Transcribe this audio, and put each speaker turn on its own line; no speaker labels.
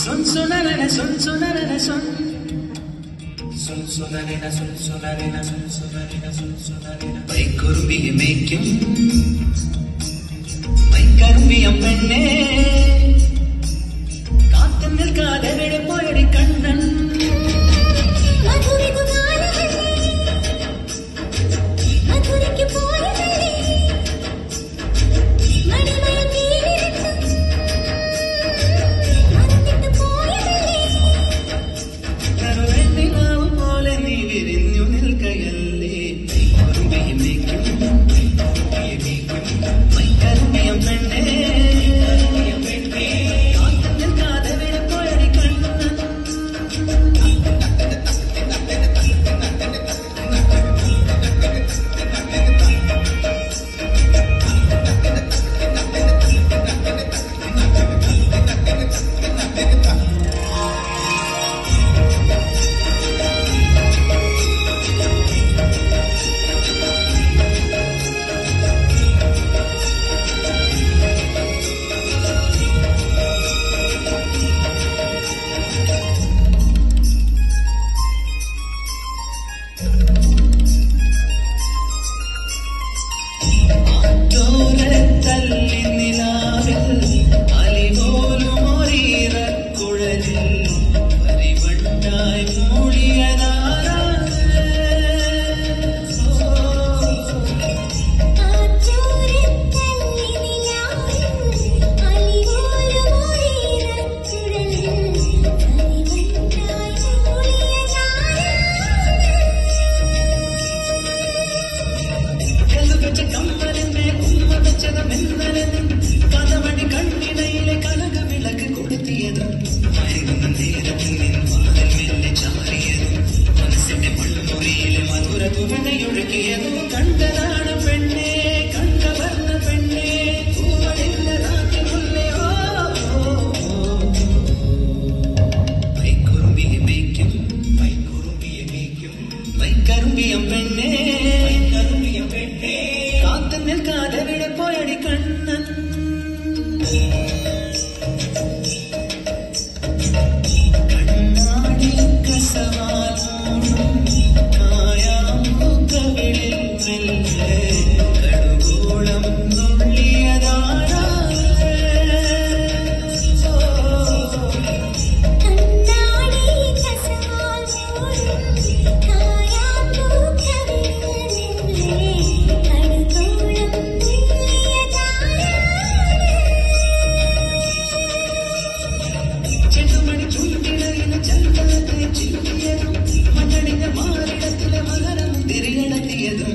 Son sonarena, son sonarena, son. Son sonarena, son sonarena, son sonarena, son sonarena. പൈക്കുറുമ്പിയെ മേയ്ക്കും പൈക്കറുമ്പിയം പെണ്ണേ കാത്തു നിൽക്കാതെ എവിടെ പോയടി കണ്ണൻ കഥമണി കണ്ണിടയിലെ കനക വിളക്ക് കൊടുത്തിയതും മെല്ലെ ചാറിയതും മനസ്സിന്റെ മുൾമുറിയിലെ മധുര തുവനയൊഴുകിയതും കണ്ടതാണ് പെണ്ണേ കണ്ടവർണ്ണ പെണ്ണേ പൂവളിന്നതാക്കിയുള്ളയോ പൈക്കുറുമ്പിയെ മേയ്ക്കും പൈക്കുറുമ്പിയെ മേയ്ക്കും പൈക്കറുമ്പിയം പെണ്ണേ പൈക്കറുമ്പിയം പെണ്ണേ കാത്തു നിൽക്കാതെ എവിടെ പോയടി കണ്ണൻ കണ്ണാടി കസവാലോടും മായാമുഖവിളിൽ മെല്ലെ കടുകോളം നുള്ളിയതാരാ ചെണ്ടുമണി ചുണ്ടിടയിലെ ചന്തത്തെ ചിന്തിയതും മണ്ണടിഞ്ഞ മാറിടത്തിലെ മകരം തിരിയടത്തിയതും